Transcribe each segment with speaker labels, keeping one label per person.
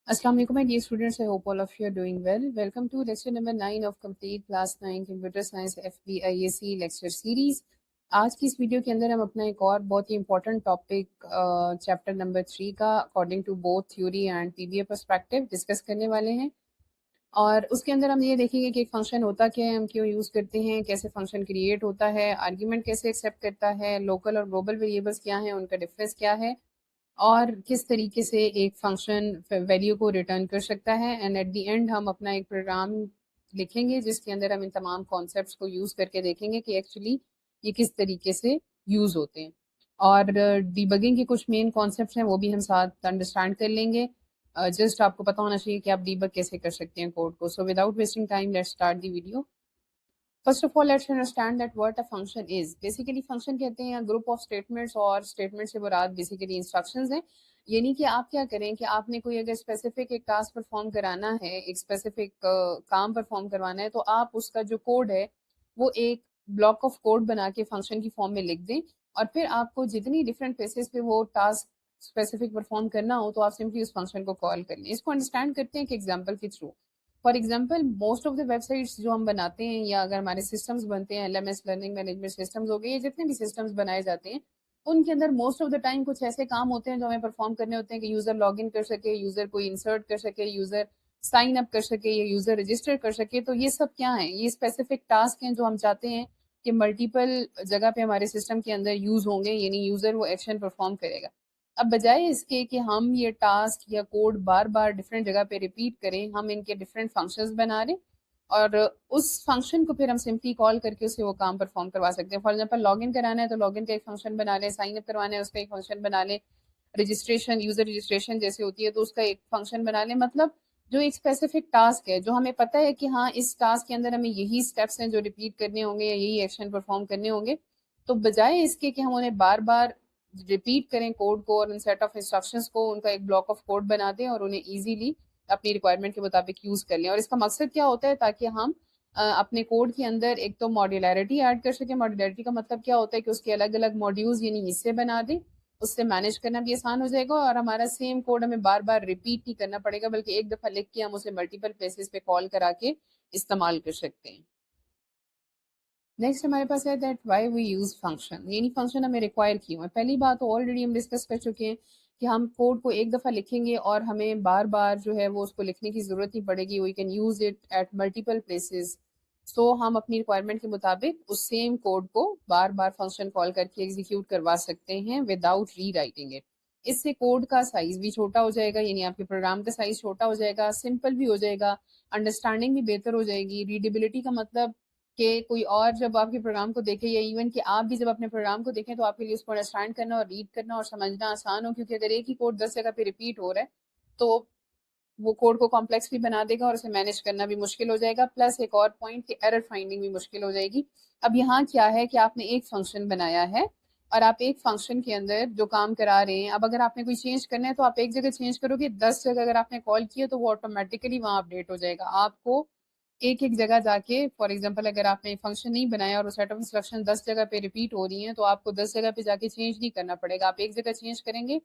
Speaker 1: Assalamu alaikum, my dear students. I hope all of you are doing well. Welcome to lecture number 9 of complete class 9 Computer Science FBIAC lecture series. आज की इस video के अंदर हम अपना एक और बहुत ही इंपॉर्टेंट टॉपिक चैप्टर नंबर 3 का according to both theory and PBA perspective discuss करने वाले हैं। और उसके अंदर हम ये देखेंगे कि एक फंक्शन होता क्या है, हम क्यों यूज़ करते हैं, कैसे फंक्शन क्रिएट होता है, आर्ग्यूमेंट कैसे एक्सेप्ट करता है, लोकल और ग्लोबल वेरिएबल्स क्या हैं, उनका डिफरेंस क्या है, और किस तरीके से एक फंक्शन वैल्यू को रिटर्न कर सकता है। एंड एट द एंड हम अपना एक प्रोग्राम लिखेंगे जिसके अंदर हम इन तमाम कॉन्सेप्ट्स को यूज़ करके देखेंगे कि एक्चुअली ये किस तरीके से यूज़ होते हैं। और डीबगिंग के कुछ मेन कॉन्सेप्ट्स हैं वो भी हम साथ अंडरस्टैंड कर लेंगे। जस्ट आपको पता होना चाहिए कि आप डीबग कैसे कर सकते हैं कोड को। So without wasting time let's start the video. First of all let's understand that what a function is. Basically function कहते हैं ग्रुप ऑफ स्टेटमेंट्स, और स्टेटमेंट से मुराद बेसिकली इंस्ट्रक्शंस हैं। यानी कि आप क्या करें कि आपने कोई अगर स्पेसिफिक एक टास्क परफॉर्म कराना है, एक स्पेसिफिक काम परफॉर्म करवाना है, तो आप उसका जो कोड है वो एक ब्लॉक ऑफ कोड बना के फंक्शन की फॉर्म में लिख दें। और फिर आपको जितनी डिफरेंट प्लेसेस पे वो टास्क स्पेसिफिक परफॉर्म करना हो तो आप सिंपली उस फंक्शन को कॉल कर लें। इसको अंडरस्टैंड करते हैं एक एग्जाम्पल के through. For example most of the websites जो हम बनाते हैं या अगर हमारे सिस्टम्स बनते हैं, एलएमएस लर्निंग मैनेजमेंट सिस्टम्स हो गए, ये जितने भी सिस्टम्स बनाए जाते हैं उनके अंदर मोस्ट ऑफ द टाइम कुछ ऐसे काम होते हैं जो हमें परफॉर्म करने होते हैं कि यूजर लॉग इन कर सके, यूजर को इंसर्ट कर सके, यूजर साइन अप कर सके या यूजर रजिस्टर कर सके। तो ये सब क्या है, ये स्पेसिफिक टास्क हैं जो हम चाहते हैं कि मल्टीपल जगह पे हमारे सिस्टम के अंदर यूज होंगे, यानी यूजर वो एक्शन परफॉर्म करेगा। अब बजाय इसके कि हम ये टास्क या कोड बार बार डिफरेंट जगह पे रिपीट करें, हम इनके डिफरेंट फंक्शंस बना रहे और उस फंक्शन को फिर हम सिंपली कॉल करके उससे वो काम परफॉर्म करवा सकते हैं। फॉर एग्जाम्पल लॉगिन कराना है तो लॉगिन का एक फंक्शन बना लें, साइन अप करवाना है उसका एक फंक्शन बना लें, रजिस्ट्रेशन यूजर रजिस्ट्रेशन जैसे होती है तो उसका एक फंक्शन बना लें। मतलब जो एक स्पेसिफिक टास्क है जो हमें पता है कि हाँ इस टास्क के अंदर हमें यही स्टेप्स हैं जो रिपीट करने होंगे या यही एक्शन परफॉर्म करने होंगे, तो बजाय इसके कि हम उन्हें बार बार रिपीट करें कोड को और उन सेट ऑफ इंस्ट्रक्शंस को, उनका एक ब्लॉक ऑफ कोड बना दें और उन्हें इजीली अपनी रिक्वायरमेंट के मुताबिक यूज कर लें। और इसका मकसद क्या होता है, ताकि हम अपने कोड के अंदर एक तो मॉड्यूलैरिटी ऐड कर सकें। मॉड्यूलैरिटी का मतलब क्या होता है कि उसके अलग अलग मॉड्यूल्स यानी हिस्से बना दें, उससे मैनेज करना भी आसान हो जाएगा और हमारा सेम कोड हमें बार बार रिपीट नहीं करना पड़ेगा, बल्कि एक दफा लिख के हम उसे मल्टीपल प्लेसेस पे कॉल करा के इस्तेमाल कर सकते हैं। नेक्स्ट हमारे पास है that why we use function, यानी फंक्शन हमें रिक्वायर क्यों है। पहली बात तो ऑलरेडी हम डिस्कस कर चुके हैं कि हम कोड को एक दफ़ा लिखेंगे और हमें बार बार जो है वो उसको लिखने की ज़रूरत नहीं पड़ेगी। We can use it at multiple places. So हम अपनी रिक्वायरमेंट के मुताबिक उस सेम कोड को बार बार फंक्शन कॉल करके एग्जीक्यूट करवा सकते हैं विदाउट री राइटिंग इट। इससे कोड का साइज भी छोटा हो जाएगा, यानी आपके प्रोग्राम का साइज छोटा हो जाएगा, सिंपल भी हो जाएगा, अंडरस्टैंडिंग भी बेहतर हो जाएगी। रीडेबिलिटी का मतलब कि कोई और जब आपके प्रोग्राम को देखे या इवन कि आप भी जब अपने प्रोग्राम को देखें तो आपके लिए उसको अंडरस्टैंड करना और रीड करना और समझना आसान हो। क्योंकि अगर एक ही कोड 10 जगह पे रिपीट हो रहा है तो वो कोड को कॉम्प्लेक्स भी बना देगा और उसे मैनेज करना भी मुश्किल हो जाएगा। प्लस एक और पॉइंट कि एरर फाइंडिंग भी मुश्किल हो जाएगी। अब यहाँ क्या है कि आपने एक फंक्शन बनाया है और आप एक फंक्शन के अंदर जो काम करा रहे हैं, अब अगर आपने कोई चेंज करना है तो आप एक जगह चेंज करोगे, 10 जगह अगर आपने कॉल किया तो वो ऑटोमेटिकली वहाँ अपडेट हो जाएगा। आपको एक एक जगह जाके, फॉर एग्जांपल अगर आपने फंक्शन नहीं बनाया और सेट ऑफ इंस्ट्रक्शन 10 जगह पे रिपीट हो रही हैं तो आपको 10 जगह पे जाके चेंज नहीं करना पड़ेगा। आप एक जगह चेंज करेंगे,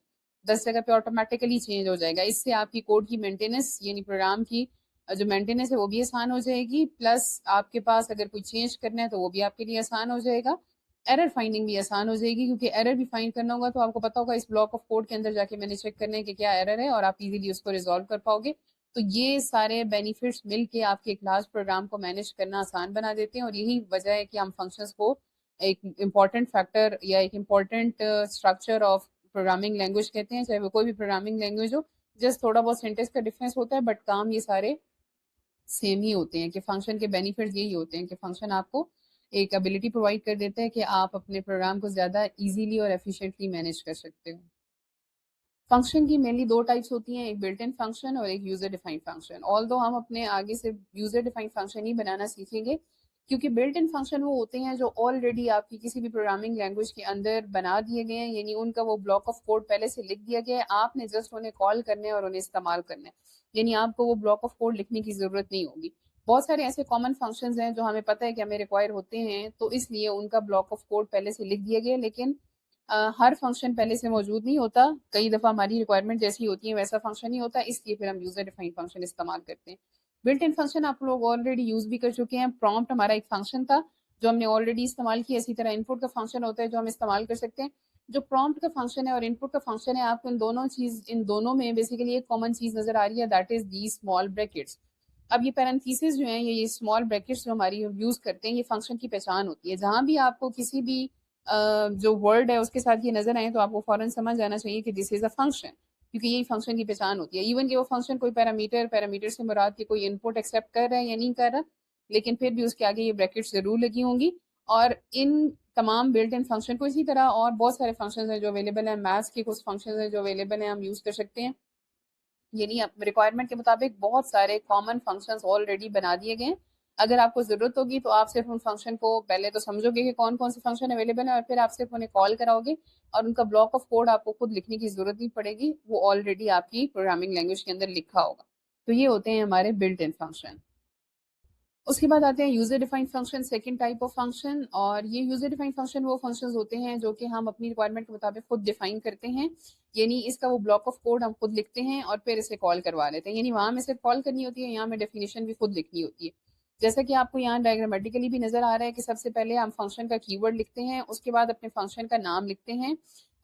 Speaker 1: 10 जगह पे ऑटोमेटिकली चेंज हो जाएगा। इससे आपकी कोड की मेंटेनेंस यानी प्रोग्राम की जो मेंटेनेंस है वो भी आसान हो जाएगी। प्लस आपके पास अगर कोई चेंज करना है तो वो भी आपके लिए आसान हो जाएगा। एरर फाइंडिंग भी आसान हो जाएगी, क्योंकि एरर भी फाइंड करना होगा तो आपको पता होगा इस ब्लॉक ऑफ कोड के अंदर जाके मैंने चेक करना है कि क्या एरर है और आप इजीली उसको रिजॉल्व कर पाओगे। तो ये सारे बेनिफिट्स मिलके आपके क्लास प्रोग्राम को मैनेज करना आसान बना देते हैं। और यही वजह है कि हम फंक्शंस को एक इम्पॉर्टेंट फैक्टर या एक important structure of programming language कहते हैं, चाहे वो कोई भी प्रोग्रामिंग लैंग्वेज हो। जस्ट थोड़ा बहुत सिंटेक्स का डिफरेंस होता है बट काम ये सारे सेम ही होते हैं। कि फंक्शन के बेनिफिट्स यही होते हैं कि फंक्शन आपको एक एबिलिटी प्रोवाइड कर देता है कि आप अपने प्रोग्राम को ज़्यादा इजीली और एफिशिएंटली मैनेज कर सकते हो। फंक्शन की मेनली दो टाइप्स होती हैं, एक बिल्ट इन फंक्शन और एक यूजर डिफाइंड फंक्शन। ऑल दो हम अपने आगे से यूजर डिफाइंड फंक्शन ही बनाना सीखेंगे, क्योंकि बिल्ट इन फंक्शन वो होते हैं जो ऑलरेडी आपकी किसी भी प्रोग्रामिंग लैंग्वेज के अंदर बना दिए गए हैं, यानी उनका वो ब्लॉक ऑफ कोड पहले से लिख दिया गया है, आपने जस्ट उन्हें कॉल करने और उन्हें इस्तेमाल करना है। यानी आपको वो ब्लॉक ऑफ कोड लिखने की जरूरत नहीं होगी। बहुत सारे ऐसे कॉमन फंक्शंस हैं जो हमें पता है कि हमें रिक्वायर होते हैं, तो इसलिए उनका ब्लॉक ऑफ कोड पहले से लिख दिया गया है। लेकिन हर फंक्शन पहले से मौजूद नहीं होता, कई दफ़ा हमारी रिक्वायरमेंट जैसी होती है वैसा फंक्शन नहीं होता, इसलिए फिर हम यूज़र डिफाइंड फंक्शन इस्तेमाल करते हैं। बिल्ट इन फंक्शन आप लोग ऑलरेडी यूज़ भी कर चुके हैं। प्रॉम्प्ट हमारा एक फंक्शन था जो हमने ऑलरेडी इस्तेमाल किया। इसी तरह इनपुट का फंक्शन होता है जो हम इस्तेमाल कर सकते हैं। जो प्रॉम्प्ट का फंक्शन है और इनपुट का फंक्शन है, आपको इन दोनों में बेसिकली एक कॉमन चीज़ नज़र आ रही है, that is the small brackets. अब ये पैरेंथेसिस जो है, ये स्मॉल ब्रैकेट्स जो हमारी यूज़ करते हैं, ये फंक्शन की पहचान होती है। जहाँ भी आपको किसी भी जो वर्ड है उसके साथ ये नजर आए तो आपको फौरन समझ जाना चाहिए कि दिस इज अ फंक्शन, क्योंकि यही फंक्शन की पहचान होती है। इवन कि वो फंक्शन कोई पैरामीटर से मुराद की कोई इनपुट एक्सेप्ट कर रहा है या नहीं कर रहा, लेकिन फिर भी उसके आगे ये ब्रैकेट्स जरूर लगी होंगी। और इन तमाम बिल्ट इन फंक्शन को, इसी तरह और बहुत सारे फंक्शन हैं जो अवेलेबल हैं, मैथ्स के कुछ फंक्शन हैं जो अवेलेबल हैं, हम यूज़ कर सकते हैं। यानी रिक्वायरमेंट के मुताबिक बहुत सारे कॉमन फंक्शंस ऑलरेडी बना दिए गए हैं। अगर आपको ज़रूरत होगी तो आप सिर्फ उन फंक्शन को पहले तो समझोगे कि कौन कौन से फंक्शन अवेलेबल हैं, और फिर आप सिर्फ उन्हें कॉल कराओगे और उनका ब्लॉक ऑफ कोड आपको खुद लिखने की ज़रूरत नहीं पड़ेगी, वो ऑलरेडी आपकी प्रोग्रामिंग लैंग्वेज के अंदर लिखा होगा। तो ये होते हैं हमारे बिल्ट इन फंक्शन। उसके बाद आते हैं user defined function, second type of function. और ये यूजर डिफाइंड फंक्शन वो फंक्शंस होते हैं जो कि हम अपनी रिक्वायरमेंट के मुताबिक खुद डिफाइन करते हैं। यानी इसका वो ब्लॉक ऑफ कोड हम खुद लिखते हैं और फिर इसे कॉल करवा लेते हैं। यानी वहां में सिर्फ कॉल करनी होती है, यहाँ में डेफिनेशन भी खुद लिखनी होती है। जैसा कि आपको यहाँ डायग्रामेटिकली भी नजर आ रहा है कि सबसे पहले हम फंक्शन का कीवर्ड लिखते हैं, उसके बाद अपने फंक्शन का नाम लिखते हैं,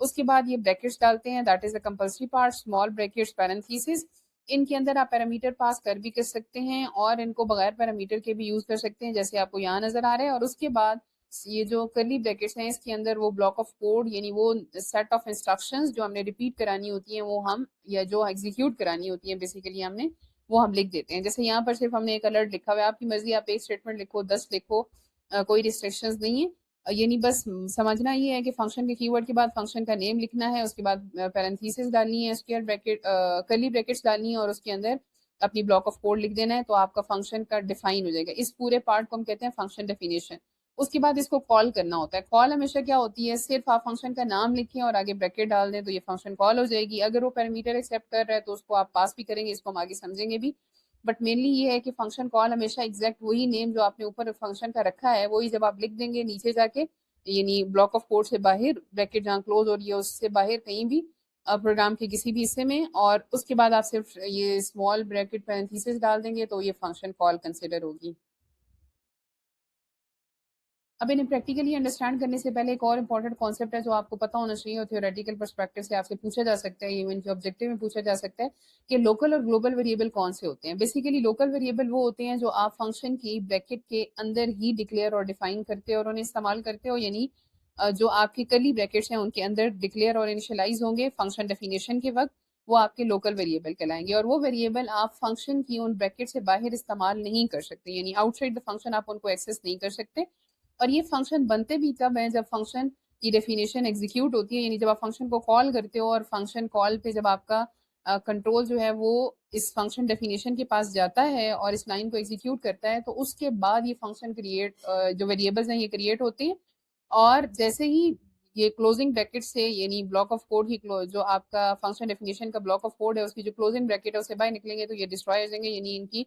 Speaker 1: उसके बाद ये ब्रैकेट्स डालते हैं, that is the compulsory part, small brackets parenthesis. इनके अंदर आप पैरामीटर पास कर भी कर सकते हैं और इनको बगैर पैरामीटर के भी यूज कर सकते हैं, जैसे आपको यहाँ नजर आ रहा है। और उसके बाद ये जो करली ब्रैकेट्स हैं, इसके अंदर वो ब्लॉक ऑफ कोड, यानी वो सेट ऑफ इंस्ट्रक्शंस जो हमने रिपीट करानी होती हैं, वो हम, या जो एग्जीक्यूट करानी होती है बेसिकली हमने, वो हम लिख देते हैं। जैसे यहाँ पर सिर्फ हमने एक अलर्ट लिखा हुआ है, आपकी मर्जी, आप एक स्टेटमेंट लिखो, 10 लिखो, कोई रिस्ट्रिक्शंस नहीं है। यानी बस समझना ये है कि फंक्शन के कीवर्ड के बाद फंक्शन का नेम लिखना है, उसके बाद पैरेंथेसिस डालनी है, स्क्वायर ब्रैकेट, कर्ली ब्रैकेट्स डालनी है, और उसके अंदर अपनी ब्लॉक ऑफ कोड लिख देना है, तो आपका फंक्शन का डिफाइन हो जाएगा। इस पूरे पार्ट को हम कहते हैं फंक्शन डेफिनेशन। उसके बाद इसको कॉल करना होता है। कॉल हमेशा क्या होती है, सिर्फ आप फंक्शन का नाम लिखें और आगे ब्रैकेट डाल दें तो ये फंक्शन कॉल हो जाएगी। अगर वो पैरामीटर एक्सेप्ट कर रहा है तो उसको आप पास भी करेंगे, इसको हम आगे समझेंगे भी। बट मेनली ये है कि फंक्शन कॉल हमेशा एग्जैक्ट वही नेम जो आपने ऊपर फंक्शन का रखा है, वही जब आप लिख देंगे नीचे जाके, यानी ब्लॉक ऑफ कोड से बाहर, ब्रैकेट जहाँ क्लोज हो रही है उससे बाहर कहीं भी, प्रोग्राम के किसी भी हिस्से में, और उसके बाद आप सिर्फ ये स्मॉल ब्रैकेट पैरेंथेसिस डाल देंगे तो ये फंक्शन कॉल कंसिडर होगी। अब इन्हें प्रैक्टिकली अंडरस्टैंड करने से पहले एक और इम्पॉर्टेंट कॉन्सेप्ट है जो आपको पता होना चाहिए, और थियोरेटिकल पर्सपेक्टिव से आपसे पूछा जा सकता है, इवन के ऑब्जेक्टिव में पूछा जा सकता है, कि लोकल और ग्लोबल वेरिएबल कौन से होते हैं। बेसिकली लोकल वेरिएबल वो होते हैं जो आप फंक्शन की ब्रैकेट के अंदर ही डिक्लेयर और डिफाइन करते हो और उन्हें इस्तेमाल करते हो। यानी जो आपकी कर्ली ब्रैकेट्स हैं उनके अंदर डिक्लेयर और इनिशियलाइज होंगे फंक्शन डेफिनेशन के वक्त, वो आपके लोकल वेरिएबल कहलाएंगे। और वो वेरिएबल आप फंक्शन की उन ब्रैकेट से बाहर इस्तेमाल नहीं कर सकते, यानी आउटसाइड द फंक्शन आप उनको एक्सेस नहीं कर सकते। और ये फंक्शन बनते भी तब हैं जब फंक्शन की डेफिनेशन एग्जीक्यूट होती है, यानी जब आप फंक्शन को कॉल करते हो और फंक्शन कॉल पे जब आपका कंट्रोल जो है वो इस फंक्शन डेफिनेशन के पास जाता है और इस लाइन को एग्जीक्यूट करता है, तो उसके बाद ये फंक्शन क्रिएट, जो वेरिएबल्स हैं ये क्रिएट होते हैं। और जैसे ही ये क्लोजिंग ब्रैकेट से, यानी ब्लॉक ऑफ कोड ही जो आपका फंक्शन डेफिनेशन का ब्लॉक ऑफ कोड है उसकी जो क्लोजिंग ब्रैकेट है उससे बाहर निकलेंगे तो ये डिस्ट्रॉय हो जाएंगे, यानी इनकी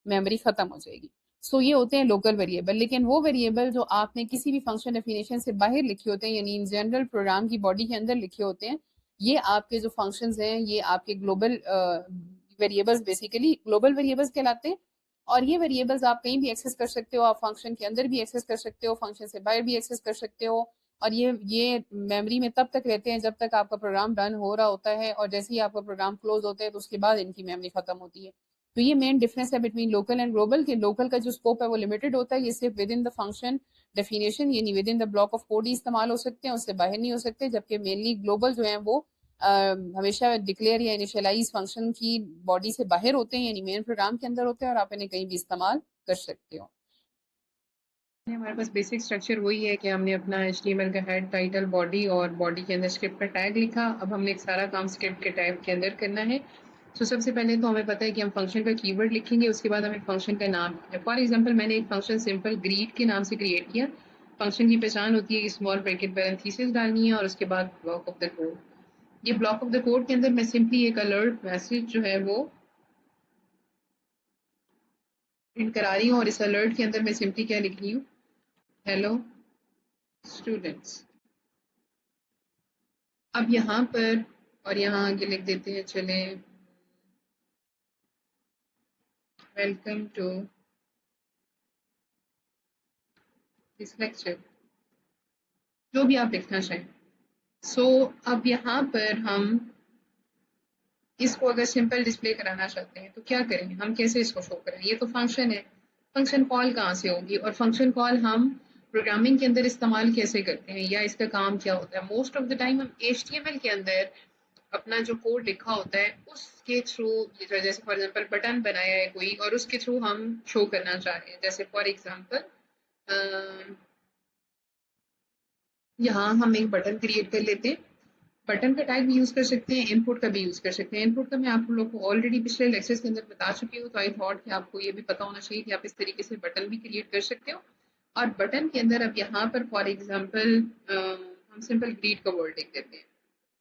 Speaker 1: मेमोरी खत्म हो जाएगी। सो ये होते हैं लोकल वेरिएबल। लेकिन वो वेरिएबल जो आपने किसी भी फंक्शन डेफिनेशन से बाहर लिखे होते हैं, यानी इन जनरल प्रोग्राम की बॉडी के अंदर लिखे होते हैं, ये आपके जो फंक्शंस हैं ये आपके global variables, basically global variables कहलाते हैं। और ये वेरिएबल्स आप कहीं भी एक्सेस कर सकते हो, आप फंक्शन के अंदर भी एक्सेस कर सकते हो, फंक्शन से बाहर भी एक्सेस कर सकते हो। और ये मेमोरी में तब तक रहते हैं जब तक आपका प्रोग्राम रन हो रहा होता है, और जैसे ही आपका प्रोग्राम क्लोज होता है तो उसके बाद इनकी मेमोरी खत्म होती है। तो ये मेन डिफरेंस है बिटवीन लोकल एंड ग्लोबल, कि लोकल का जो स्कोप है वो लिमिटेड होता है, ये सिर्फ within the function definition, यानी within the block of code ही इस्तेमाल हो सकते हैं, उससे बाहर नहीं हो सकते। जबकि मेनली ग्लोबल जो है वो हमेशा डिक्लेयर या इनिशियलाइज फंक्शन की बॉडी से बाहर होते हैं, यानी मेन प्रोग्राम के अंदर होते हैं, और आप इन्हें कहीं भी इस्तेमाल कर सकते हो। हमारे पास बेसिक स्ट्रक्चर वही है कि हमने अपना HTML का हेड, टाइटल, बॉडी, और बॉडी के अंदर स्क्रिप्ट का टैग लिखा। अब हमने एक सारा काम स्क्रिप्ट के टैग के अंदर करना है। तो सबसे पहले तो हमें पता है कि हम फंक्शन का कीवर्ड लिखेंगे, उसके बाद हमें फंक्शन का नाम, फॉर एग्जांपल मैंने एक फंक्शन सिंपल ग्रीट के नाम से क्रिएट किया। फंक्शन की पहचान होती है कि स्मॉल ब्रैकेट पैरेंथेसिस डालनी है और उसके बाद ब्लॉक ऑफ द कोड। ये ब्लॉक ऑफ द कोड के अंदर मैं सिंपली एक अलर्ट मैसेज जो है वो प्रिंट करा रही हूँ, और इस अलर्ट के अंदर मैं सिंपली क्या लिख रही हूँ, हेलो स्टूडेंट्स। अब यहाँ पर और यहाँ आगे लिख देते हैं, चले वेलकम टू दिस लेक्चर, जो भी आप लिखना चाहें। अब यहाँ पर हम इसको अगर सिंपल डिस्प्ले कराना चाहते हैं तो क्या करें, हम कैसे इसको शो करें। ये तो फंक्शन है, फंक्शन कॉल कहाँ से होगी, और फंक्शन कॉल हम प्रोग्रामिंग के अंदर इस्तेमाल कैसे करते हैं, या इसका काम क्या होता है। मोस्ट ऑफ द टाइम हम HTML के अंदर अपना जो कोड लिखा होता है उसके थ्रू, जैसे फॉर एग्जांपल बटन बनाया है कोई और उसके थ्रू हम शो करना चाह रहे हैं। जैसे फॉर एग्जांपल यहाँ हम एक बटन क्रिएट कर लेते हैं। बटन का टाइप भी यूज कर सकते हैं, इनपुट का भी यूज कर सकते हैं। इनपुट का मैं आप लोग को ऑलरेडी पिछले लेक्चर्स के अंदर बता चुकी हूँ, तो आई थॉट कि आपको ये भी पता होना चाहिए कि आप इस तरीके से बटन भी क्रिएट कर सकते हो। और बटन के अंदर अब यहाँ पर फॉर एग्जांपल हम सिंपल ग्रीट का वर्ड लिख देते हैं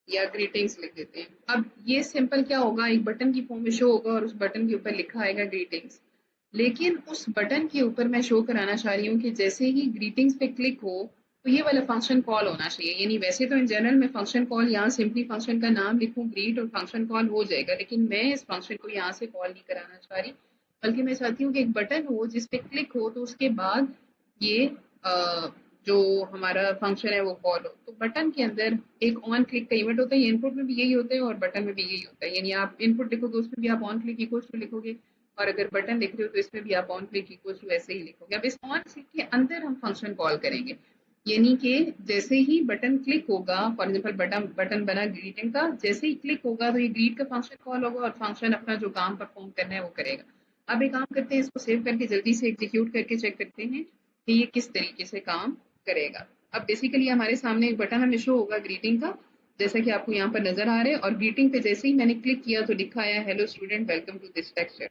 Speaker 1: या ग्रीटिंग्स लिख देते हैं। अब ये सिंपल क्या होगा, एक बटन की फॉर्म में शो होगा और उस बटन के ऊपर लिखा आएगा ग्रीटिंग्स। लेकिन उस बटन के ऊपर मैं शो कराना चाह रही हूँ कि जैसे ही ग्रीटिंग्स पे क्लिक हो तो ये वाला फंक्शन कॉल होना चाहिए। यानी वैसे तो इन जनरल में फंक्शन कॉल, यहाँ सिंपली फंक्शन का नाम लिखूँ ग्रीट और फंक्शन कॉल हो जाएगा, लेकिन मैं इस फंक्शन को यहाँ से कॉल नहीं कराना चाह रही, बल्कि मैं चाहती हूँ कि एक बटन हो जिस पे क्लिक हो तो उसके बाद ये जो हमारा फंक्शन है वो कॉल हो। तो बटन के अंदर एक ऑन क्लिक का इवेंट होता है, इनपुट में भी यही होता है और बटन में भी यही होता है। यानी आप इनपुट लिखोगे उसमें भी आप ऑन क्लिक इक्वल्स टू लिखोगे, और अगर बटन लिख रहे हो तो इसमें भी आप ऑन क्लिक इक्वल्स टू ऐसे ही लिखोगे। अब इस ऑन क्लिक के अंदर हम फंक्शन कॉल करेंगे, यानी कि जैसे ही बटन क्लिक होगा, फॉर एग्जाम्पल बटन बटन बना ग्रीटिंग का, जैसे ही क्लिक होगा तो ये ग्रीट का फंक्शन कॉल होगा और फंक्शन अपना जो काम परफॉर्म करना है वो करेगा। अब एक काम करते हैं, इसको सेव करके जल्दी से एग्जीक्यूट करके चेक करते हैं कि ये किस तरीके से काम करेगा। अब बेसिकली हमारे सामने एक बटन हमें शो होगा ग्रीटिंग का, जैसा कि आपको यहाँ पर नजर आ रहा है, और ग्रीटिंग पे जैसे ही मैंने क्लिक किया तो लिखा है hello student welcome to this lecture.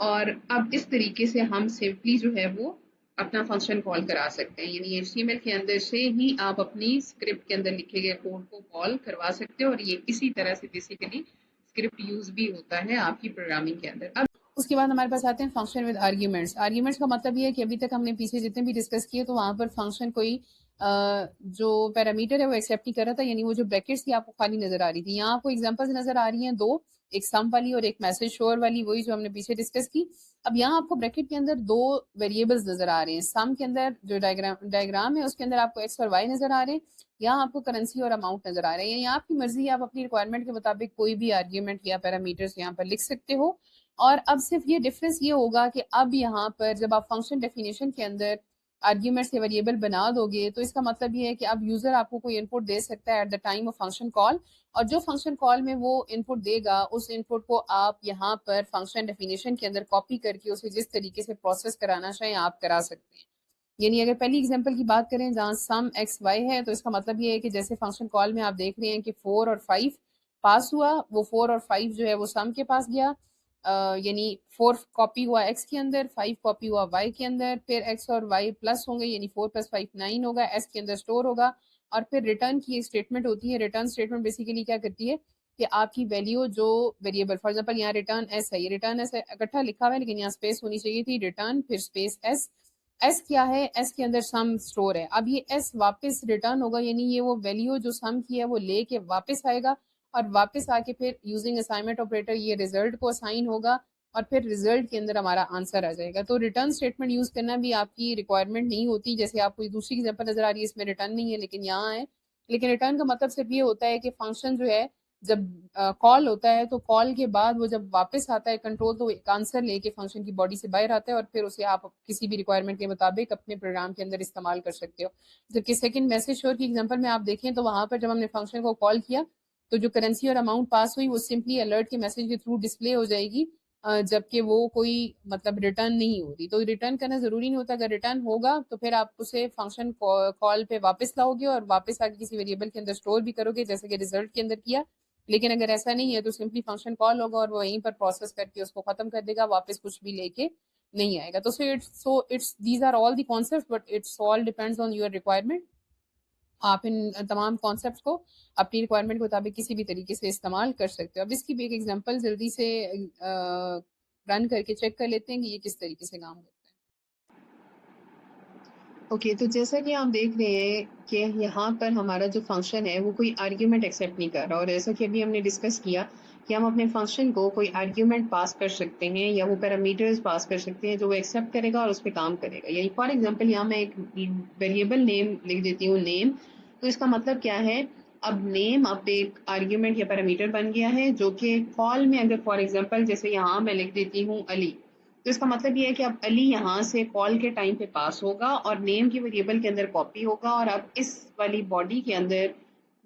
Speaker 1: और अब इस तरीके से हम सिंपली जो है वो अपना फंक्शन कॉल करा सकते हैं। यानी HTML के अंदर से ही आप अपनी स्क्रिप्ट के अंदर लिखे गए कोड को कॉल करवा सकते हो, और ये इसी तरह से बेसिकली स्क्रिप्ट यूज भी होता है आपकी प्रोग्रामिंग के अंदर। अब उसके बाद हमारे पास आते हैं फंक्शन विद आर्ग्यूमेंट्स। आर्ग्यूमेंट्स का मतलब ये है कि अभी तक हमने पीछे जितने भी डिस्कस किए तो वहां पर फंक्शन कोई जो पैरामीटर है वो एक्सेप्ट नहीं कर रहा था, यानी वो जो ब्रैकेट्स थी आपको खाली नजर आ रही थी। यहाँ आपको एग्जांपल्स नजर आ रही हैं दो, एक सम वाली और एक मैसेज शोर वाली, वही जो हमने पीछे डिस्कस की। अब यहाँ आपको ब्रैकेट के अंदर दो वेरिएबल्स नजर आ रहे हैं। सम के अंदर जो डायग्राम है उसके अंदर आपको एक्स और वाई नजर आ रहे हैं, यहाँ आपको करेंसी और अमाउंट नजर आ रहे हैं। यहाँ आपकी मर्जी है, आप अपनी रिक्वायरमेंट के मुताबिक कोई भी आर्ग्यूमेंट या पैरामीटर्स यहाँ पर लिख सकते हो। और अब सिर्फ ये डिफरेंस ये होगा कि अब यहाँ पर जब आप फंक्शन डेफिनेशन के अंदर आर्ग्यूमेंट से वेरिएबल बना दोगे तो इसका मतलब ये है कि अब यूजर आपको कोई इनपुट दे सकता है at the time of function call, और जो फंक्शन कॉल में वो इनपुट देगा उस इनपुट को आप यहाँ पर फंक्शन डेफिनेशन के अंदर कॉपी करके उसे जिस तरीके से प्रोसेस कराना चाहें आप करा सकते हैं। यानी अगर पहली एग्जांपल की बात करें जहाँ सम एक्स वाई है, तो इसका मतलब ये है कि जैसे फंक्शन कॉल में आप देख रहे हैं कि 4 और 5 पास हुआ, वो 4 और 5 जो है वो सम के पास गया, यानी 4 कॉपी हुआ एक्स के अंदर, 5 कॉपी हुआ वाई के अंदर, फिर एक्स और वाई प्लस होंगे यानी 4 प्लस 5 9 होगा, एस के अंदर स्टोर होगा। और फिर रिटर्न की एक स्टेटमेंट होती है। रिटर्न स्टेटमेंट बेसिकली क्या करती है कि आपकी वैल्यू जो वेरिएबल, फॉर एग्जांपल यहाँ रिटर्न एस है, ये रिटर्न एस इकट्ठा लिखा हुआ है लेकिन यहाँ स्पेस होनी चाहिए थी, रिटर्न फिर स्पेस एस। एस क्या है, एस के अंदर सम स्टोर है। अब ये एस वापस रिटर्न होगा, यानी ये वो वैल्यू जो सम की है वो लेके वापस आएगा, और वापस आके फिर यूजिंग असाइनमेंट ऑपरेटर ये रिजल्ट को असाइन होगा, और फिर रिजल्ट के अंदर हमारा आंसर आ जाएगा। तो रिटर्न स्टेटमेंट यूज करना भी आपकी रिक्वायरमेंट नहीं होती। जैसे आपको दूसरी एग्जांपल नजर आ रही है, इसमें रिटर्न नहीं है लेकिन यहाँ है। लेकिन रिटर्न का मतलब सिर्फ ये होता है कि फंक्शन जो है जब कॉल होता है तो कॉल के बाद वो जब वापस आता है कंट्रोल, तो एक आंसर लेके फंक्शन की बॉडी से बाहर आता है, और फिर उसे आप किसी भी रिक्वायरमेंट के मुताबिक अपने प्रोग्राम के अंदर इस्तेमाल कर सकते हो। जबकि सेकंड मैसेज शोर की एग्जांपल में आप देखें तो वहां पर जब हमने फंक्शन को कॉल किया तो जो करेंसी और अमाउंट पास हुई वो सिंपली अलर्ट के मैसेज के थ्रू डिस्प्ले हो जाएगी, जबकि वो कोई मतलब रिटर्न नहीं होती। तो रिटर्न करना जरूरी नहीं होता, अगर रिटर्न होगा तो फिर आप उसे फंक्शन कॉल पे वापस लाओगे और वापस आके किसी वेरिएबल के अंदर स्टोर भी करोगे जैसे कि रिजल्ट के अंदर किया। लेकिन अगर ऐसा नहीं है तो सिंपली फंक्शन कॉल होगा और वो वहीं पर प्रोसेस करके उसको खत्म कर देगा, वापस कुछ भी लेके नहीं आएगा। तो so it's these are all the concepts, but it's all depends on your requirement. आप इन तमाम कॉन्सेप्ट्स को अपनी रिक्वायरमेंट के मुताबिक किसी भी तरीके से इस्तेमाल कर सकते हो। अब इसकी भी एक एग्जांपल जल्दी से रन करके चेक कर लेते हैं कि ये किस तरीके से काम करता है। ओके, तो जैसा कि आप देख रहे हैं कि यहाँ पर हमारा जो फंक्शन है वो कोई आर्ग्यूमेंट एक्सेप्ट नहीं कर रहा, और जैसा कि अभी हमने डिस्कस किया कि हम अपने फंक्शन को कोई आर्ग्यूमेंट पास कर सकते हैं या वो पैरामीटर्स पास कर सकते हैं जो वो एक्सेप्ट करेगा और उस पर काम करेगा। यानी फॉर एग्जांपल यहाँ मैं एक वेरिएबल नेम लिख देती हूँ, नेम। तो इसका मतलब क्या है, अब नेम अब एक आर्ग्यूमेंट या पैरामीटर बन गया है जो कि कॉल में, अगर फॉर एग्जांपल जैसे यहाँ मैं लिख देती हूँ अली, तो इसका मतलब ये है कि अब अली यहाँ से कॉल के टाइम पे पास होगा और नेम की वेरिएबल के अंदर कॉपी होगा, और अब इस वाली बॉडी के अंदर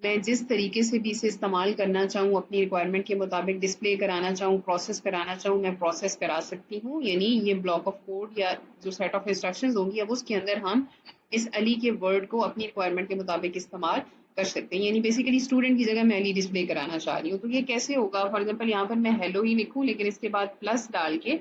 Speaker 1: मैं जिस तरीके से भी इसे इस्तेमाल करना चाहूँ, अपनी रिक्वायरमेंट के मुताबिक डिस्प्ले कराना चाहूँ, प्रोसेस कराना चाहूँ, मैं प्रोसेस करा सकती हूँ। यानी ये ब्लॉक ऑफ कोड या जो सेट ऑफ इंस्ट्रक्शंस होंगी, अब उसके अंदर हम इस अली के वर्ड को अपनी रिक्वायरमेंट के मुताबिक इस्तेमाल कर सकते हैं। यानी बेसिकली स्टूडेंट की जगह मैं अली डिस्प्ले कराना चाह रही हूँ, तो ये कैसे होगा? फॉर एग्जाम्पल यहाँ पर मैं हेलो ही लिखूँ, लेकिन इसके बाद प्लस डाल के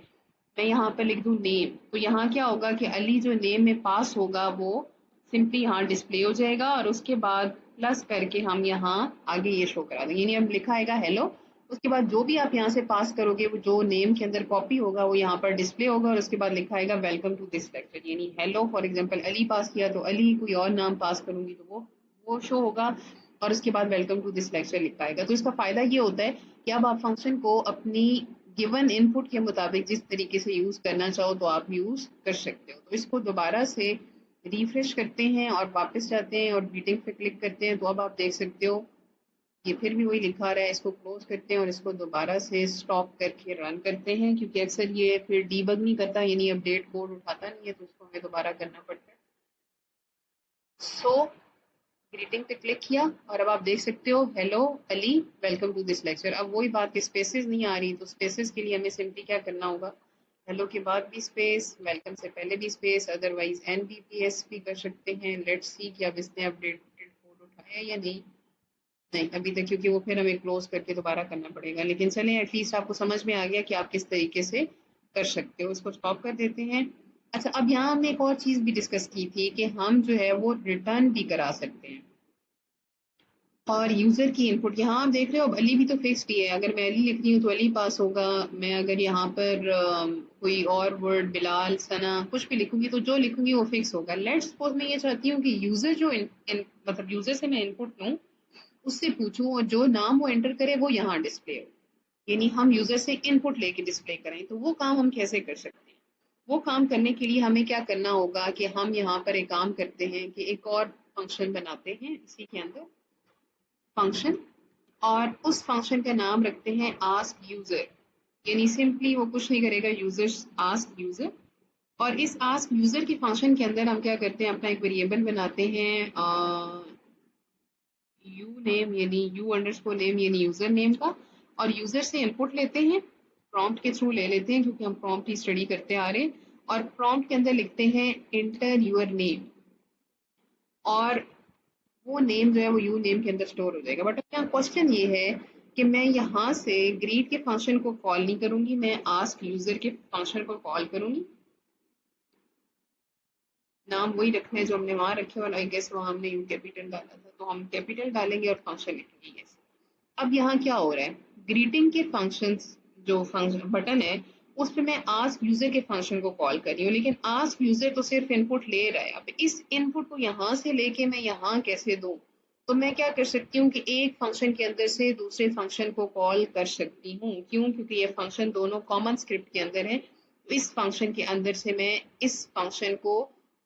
Speaker 1: मैं यहाँ पर लिख दूँ नेम, तो यहाँ क्या होगा कि अली जो नेम में पास होगा वो सिंपली यहाँ डिस्प्ले हो जाएगा, और उसके बाद प्लस करके हम यहाँ आगे ये शो करा देंगे। यानी अब लिखा आएगा हेलो, उसके बाद जो भी आप यहाँ से पास करोगे वो जो नेम के अंदर कॉपी होगा वो यहाँ पर डिस्प्ले होगा, और उसके बाद लिखा आएगा वेलकम टू दिस लेक्चर। यानी हेलो, फॉर एग्जाम्पल अली पास किया तो अली, कोई और नाम पास करूंगी तो वो शो होगा, और उसके बाद वेलकम टू दिस लेक्चर लिखा आएगा। तो इसका फायदा ये होता है कि अब आप फंक्शन को अपनी गिवन इनपुट के मुताबिक जिस तरीके से यूज करना चाहो तो आप यूज कर सकते हो। तो इसको दोबारा से रिफ्रेश करते हैं और वापस जाते हैं और ग्रीटिंग पे क्लिक करते हैं, तो अब आप देख सकते हो ये फिर भी वही लिखा रहा है। इसको क्लोज करते हैं और इसको दोबारा से स्टॉप करके रन करते हैं, क्योंकि अक्सर ये फिर डीबग नहीं करता, यानी अपडेट कोड उठाता नहीं है, तो उसको हमें दोबारा करना पड़ता है। सो ग्रीटिंग पे क्लिक किया और अब आप देख सकते हो hello Ali, welcome to this lecture. अब वही बात कि स्पेसेस नहीं आ रही, तो स्पेसेस के लिए हमें सिंपली क्या करना होगा, हेलो के बाद भी स्पेस, वेलकम से पहले भी स्पेस, अदरवाइज NBPS भी कर सकते हैं। लेट्स सी कि अब इसने अपडेटेड कोड उठाया या नहीं। नहीं अभी तक, क्योंकि वो फिर हमें क्लोज करके दोबारा करना पड़ेगा। लेकिन चलें, एटलीस्ट आपको समझ में आ गया कि आप किस तरीके से कर सकते हो। इसको स्टॉप कर देते हैं। अच्छा, अब यहाँ हमने एक और चीज़ भी डिस्कस की थी कि हम जो है वो रिटर्न भी करा सकते हैं, और यूजर की इनपुट यहाँ आप देख रहे हो। अब अली भी तो फिक्स्ड ही है, अगर मैं अली लिख रही हूँ तो अली पास होगा। मैं अगर यहाँ पर कोई और वर्ड बिलाल, सना, कुछ भी लिखूंगी तो जो लिखूंगी वो फिक्स होगा। लेट्स सपोज मैं ये चाहती हूँ कि यूजर जो मतलब यूजर से मैं इनपुट लूँ, उससे पूछूं और जो नाम वो एंटर करे वो यहाँ डिस्प्ले हो। यानी हम यूजर से इनपुट लेके डिस्प्ले करें, तो वो काम हम कैसे कर सकते हैं? वो काम करने के लिए हमें क्या करना होगा कि हम यहाँ पर एक काम करते हैं कि एक और फंक्शन बनाते हैं इसी के अंदर, फंक्शन, और उस फंक्शन का नाम रखते हैं आस्क यूजर। यानी सिंपली वो कुछ नहीं करेगा, यूजर आस्क यूजर। और इस आस्क यूजर के फंक्शन के अंदर हम क्या करते हैं, अपना एक वेरिएबल बनाते हैं यू नेम, यानी यू अंडरस्कोर नेम, यानी यूजर नेम का, और यूजर से इनपुट लेते हैं, प्रॉम्प्ट के थ्रू ले लेते हैं क्योंकि हम प्रॉम्प्ट ही स्टडी करते आ रहे हैं, और प्रॉम्प्ट के अंदर लिखते हैं इंटर यूर नेम, और वो नेम जो है वो यू नेम के अंदर स्टोर हो जाएगा। बट यहाँ क्वेश्चन ये है कि मैं यहाँ से ग्रीट के फंक्शन को कॉल नहीं करूंगी, मैं आस्क यूजर के फंक्शन को कॉल करूंगी। नाम वही रखना है जो हमने वहां रखे, और आई गेस वहां हमने यू कैपिटल डाला था, तो हम कैपिटल डालेंगे और फंक्शन लिखेंगे yes। अब यहाँ क्या हो रहा है, ग्रीटिंग के फंक्शंस जो फंक्शन बटन है उस पर मैं आस्क यूजर के फंक्शन को कॉल कर रही हूँ, लेकिन आस्क यूजर तो सिर्फ इनपुट ले रहा है। अब इस इनपुट को यहाँ से लेके मैं यहाँ कैसे दूँ? तो मैं क्या कर सकती हूँ कि एक फंक्शन के अंदर से दूसरे फंक्शन को कॉल कर सकती हूँ। क्यों? क्योंकि ये फंक्शन दोनों कॉमन स्क्रिप्ट के अंदर है, तो इस फंक्शन के अंदर से मैं इस फंक्शन को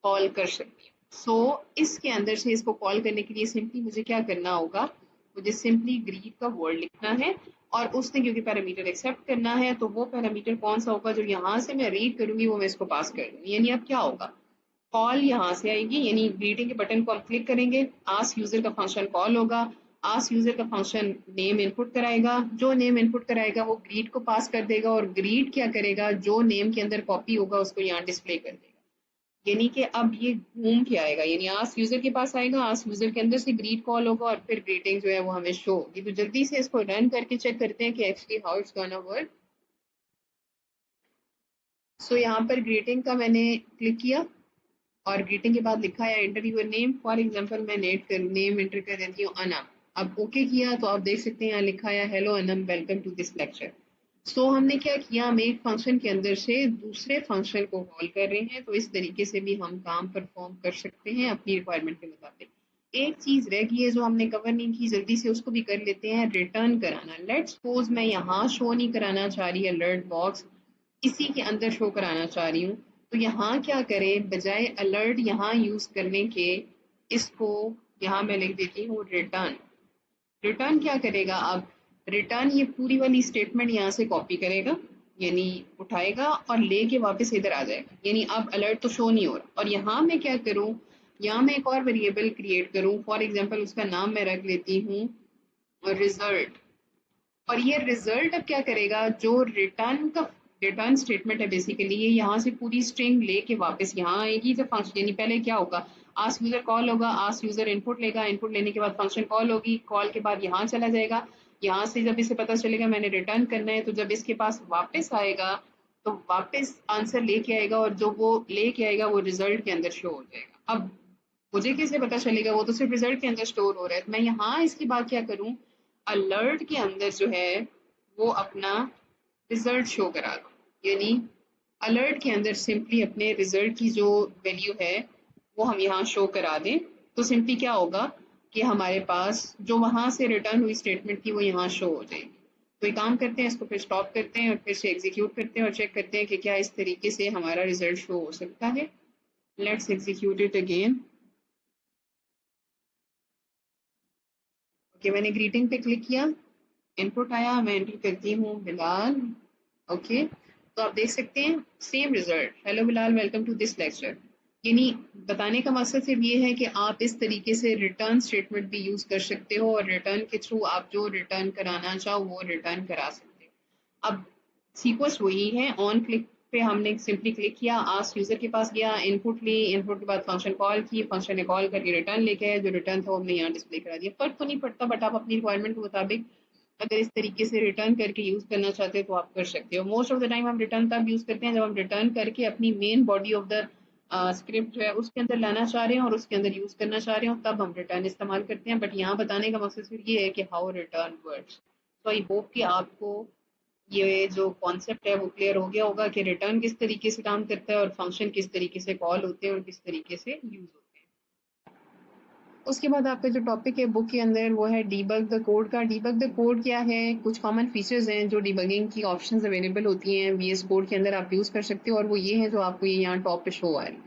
Speaker 1: कॉल कर सकती हूँ। सो इसके अंदर से इसको कॉल करने के लिए सिंपली मुझे क्या करना होगा, मुझे सिंपली ग्रीट का वर्ड लिखना है, और उसने क्योंकि पैरामीटर एक्सेप्ट करना है तो वो पैरामीटर कौन सा होगा जो यहाँ से मैं रीड करूंगी वो मैं इसको पास कर दूंगी। यानी अब क्या होगा, कॉल यहाँ से आएगी, यानी ग्रीटिंग के बटन को हम क्लिक करेंगे, आस्क यूजर का फंक्शन कॉल होगा, आस्क यूजर का फंक्शन नेम इनपुट कराएगा, जो नेम इनपुट कराएगा वो ग्रीट को पास कर देगा, और ग्रीट क्या करेगा, जो नेम के अंदर कॉपी होगा उसको यहाँ डिस्प्ले कर देगा। यानी कि अब ये घूम के आएगा, यानी आस्क यूजर के पास आएगा, आस्क यूजर के अंदर से ग्रीट कॉल होगा, और फिर ग्रीटिंग जो है वो हमें शो होगी। तो जल्दी से इसको रन करके चेक करते हैं कि actually how it's gonna work. So यहाँ पर ग्रीटिंग का मैंने क्लिक किया और ग्रीटिंग के बाद लिखा है enter your name. For example मैं नेम एंटर कर देती हूँ अनम। अब ओके किया तो आप देख सकते हैं यहाँ लिखा है hello Anam, welcome to this lecture. So हमने क्या किया, हम एक फंक्शन के अंदर से दूसरे फंक्शन को कॉल कर रहे हैं, तो इस तरीके से भी हम काम परफॉर्म कर सकते हैं अपनी रिक्वायरमेंट के मुताबिक। एक चीज रह गई है जो हमने कवर नहीं की, जल्दी से उसको भी कर लेते हैं, रिटर्न कराना। लेट्स सपोज मैं यहाँ शो नहीं कराना चाह रही अलर्ट बॉक्स, इसी के अंदर शो कराना चाह रही हूँ, तो यहाँ क्या करें, बजाय अलर्ट यहाँ यूज करने के, इसको यहाँ मैं लिख देती हूँ रिटर्न। रिटर्न क्या करेगा, अब रिटर्न ये पूरी वाली स्टेटमेंट यहाँ से कॉपी करेगा, यानी उठाएगा और लेके वापस इधर आ जाएगा, यानी अब अलर्ट तो शो नहीं हो रहा। और यहाँ मैं क्या करूँ, यहाँ मैं एक और वेरिएबल क्रिएट करूँ, फॉर एग्जांपल उसका नाम मैं रख लेती हूँ रिजल्ट। और ये रिजल्ट अब क्या करेगा, जो रिटर्न का रिटर्न स्टेटमेंट है बेसिकली, ये यहाँ से पूरी स्ट्रिंग लेके वापस यहाँ आएगी। जब फंक्शन, यानी पहले क्या होगा, आस्क यूजर कॉल होगा, आस्क यूजर इनपुट लेगा, इनपुट लेने के बाद फंक्शन कॉल होगी, कॉल के बाद यहाँ चला जाएगा, यहाँ से जब इसे पता चलेगा मैंने रिटर्न करना है, तो जब इसके पास वापस आएगा तो वापस आंसर लेके आएगा, और जो वो लेके आएगा वो रिजल्ट के अंदर शो हो जाएगा। अब मुझे कैसे पता चलेगा, वो तो सिर्फ रिजल्ट के अंदर स्टोर हो रहा है। तो मैं यहाँ इसके बाद क्या करूँ, अलर्ट के अंदर जो है वो अपना रिजल्ट शो करा दो, यानी अलर्ट के अंदर सिंपली अपने रिजल्ट की जो वैल्यू है वो हम यहाँ शो करा दें, तो सिंपली क्या होगा कि हमारे पास जो वहां से रिटर्न हुई स्टेटमेंट थी वो यहाँ शो हो जाएगी। तो एक काम करते हैं, इसको फिर स्टॉप करते हैं और फिर से एग्जीक्यूट करते हैं और चेक करते हैं कि क्या इस तरीके से हमारा रिजल्ट शो हो सकता है। Let's execute it again. Okay, मैंने ग्रीटिंग पे क्लिक किया, इनपुट आया, मैं एंटर करती हूँ बिलाल। ओके, तो आप देख सकते हैं same result, hello Bilal welcome to this lecture. यानी बताने का मकसद सिर्फ ये है कि आप इस तरीके से रिटर्न स्टेटमेंट भी यूज कर सकते हो, और रिटर्न के थ्रू आप जो रिटर्न कराना चाहो वो रिटर्न करा सकते हो। अब सीक्वेंस वही है, ऑन क्लिक पे हमने सिंपली क्लिक किया, आस्क यूजर के पास गया, इनपुट ली, इनपुट के बाद फंक्शन कॉल की, फंक्शन ने कॉल करके रिटर्न लेके आया, जो रिटर्न था वो हमने यहाँ डिस्प्ले करा दिया। फर्क तो नहीं पड़ता, बट आप अपनी रिक्वायरमेंट के मुताबिक अगर इस तरीके से रिटर्न करके यूज करना चाहते हैं तो आप कर सकते हो। मोस्ट ऑफ द टाइम हम रिटर्न तब यूज करते हैं जब हम रिटर्न करके अपनी main body of the script जो है उसके अंदर लाना चाह रहे हैं और उसके अंदर यूज करना चाह रहे हो, तब हम रिटर्न इस्तेमाल करते हैं। बट यहाँ बताने का मकसद सिर्फ ये है कि हाउ रिटर्न वर्क्स। तो आई होप कि आपको ये जो कॉन्सेप्ट है वो क्लियर हो गया होगा कि रिटर्न किस तरीके से काम करता है और फंक्शन किस तरीके से कॉल होते हैं और किस तरीके से यूज होते हैं। उसके बाद आपका जो टॉपिक है बुक के अंदर वो है डीबग द कोड का। डीबग द कोड क्या है, कुछ कॉमन फीचर्स हैं जो डीबगिंग की ऑप्शंस अवेलेबल होती हैं वीएस कोड के अंदर, आप यूज़ कर सकते हो, और वो ये है जो आपको ये यहाँ टॉप पे शो आ रही है।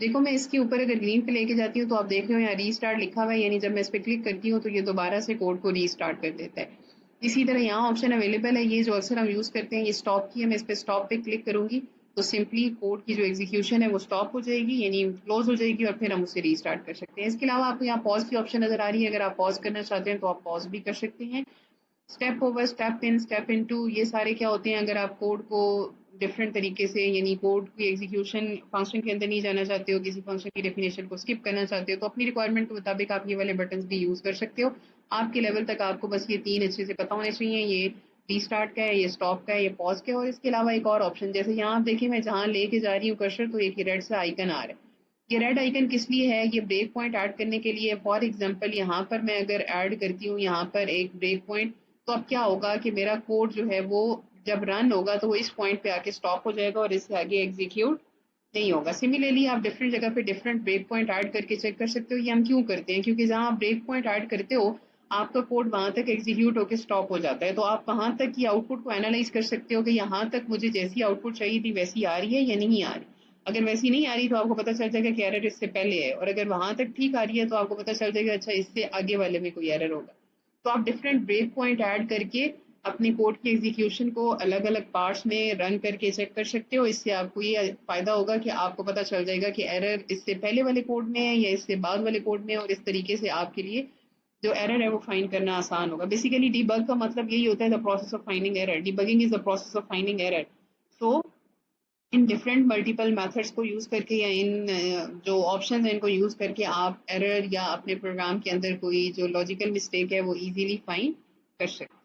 Speaker 1: देखो मैं इसके ऊपर अगर ग्रीन पे लेके जाती हूँ तो आप देख रहे हो यहाँ रीस्टार्ट लिखा हुआ है, यानी जब मैं इस पर क्लिक करती हूँ तो ये दोबारा से कोड को रीस्टार्ट कर देता है। इसी तरह यहाँ ऑप्शन अवेलेबल है, ये जो अक्सर हम यूज़ करते हैं, ये स्टॉप की है, मैं इस पर स्टॉप पे क्लिक करूंगी तो सिंपली कोड की जो एग्जीक्यूशन है वो स्टॉप हो जाएगी, यानी क्लोज हो जाएगी, और फिर हम उसे रीस्टार्ट कर सकते हैं। इसके अलावा आपको यहाँ पॉज की ऑप्शन नजर आ रही है, अगर आप पॉज करना चाहते हैं तो आप पॉज भी कर सकते हैं। Step over, step in, step into, ये सारे क्या होते हैं, अगर आप कोड को डिफरेंट तरीके से, यानी कोड की एग्जीक्यूशन फंक्शन के अंदर नहीं जाना चाहते हो, किसी फंक्शन की डेफिनेशन को स्किप करना चाहते हो, तो अपनी रिक्वायरमेंट के मुताबिक आप ये वाले बटन भी यूज कर सकते हो। आपके लेवल तक आपको बस ये तीन अच्छे से पता होने चाहिए, ये रीस्टार्ट का है, ये स्टॉप का है, ये पॉज का है, और इसके अलावा एक और ऑप्शन, जैसे यहाँ आप देखिए मैं जहाँ लेके जा रही हूँ कर्सर, तो एक रेड सा आइकन आ रहा है। ये रेड आइकन किस लिए है, ये ब्रेक पॉइंट ऐड करने के लिए। फॉर एग्जांपल यहाँ पर मैं अगर ऐड करती हूँ यहाँ पर एक ब्रेक पॉइंट, तो अब क्या होगा कि मेरा कोड जो है वो जब रन होगा तो वो इस पॉइंट पे आके स्टॉप हो जाएगा और इससे आगे एग्जीक्यूट नहीं होगा। सिमिलरली आप डिफरेंट जगह पे डिफरेंट ब्रेक पॉइंट ऐड करके चेक कर सकते हो। ये हम क्यों करते हैं, क्योंकि जहाँ आप ब्रेक पॉइंट ऐड करते हो आपका कोड वहां तक एग्जीक्यूट होकर स्टॉप हो जाता है, तो आप वहां तक की आउटपुट को एनालाइज कर सकते हो कि यहाँ तक मुझे जैसी आउटपुट चाहिए थी वैसी आ रही है या नहीं आ रही। अगर वैसी नहीं आ रही तो आपको पता चल जाएगा कि एरर इससे पहले है, और अगर वहां तक ठीक आ रही है तो आपको पता चल जाएगा अच्छा इससे आगे वाले में कोई एरर होगा। तो आप डिफरेंट ब्रेक पॉइंट ऐड करके अपने कोड की एग्जीक्यूशन को अलग अलग पार्ट्स में रन करके चेक कर सकते हो। इससे आपको ये फायदा होगा कि आपको पता चल जाएगा कि एरर इससे पहले वाले कोड में है या इससे बाद वाले कोड में है, और इस तरीके से आपके लिए जो एरर है वो फाइंड करना आसान होगा। बेसिकली डीबग का मतलब यही होता है, the process of finding error. Debugging is the process of finding error. So in different multiple methods को यूज करके या इन जो ऑप्शन है इनको यूज करके आप एरर या अपने प्रोग्राम के अंदर कोई जो लॉजिकल मिस्टेक है वो इजीली फाइंड कर सकते हैं।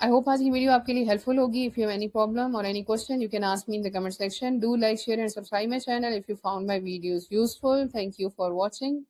Speaker 1: आई होप आज की वीडियो आपके लिए हेल्पफुल होगी। If you have any problem और any question you can ask me in the comment section. Do like, share and subscribe my channel if you found my videos useful. Thank you for watching.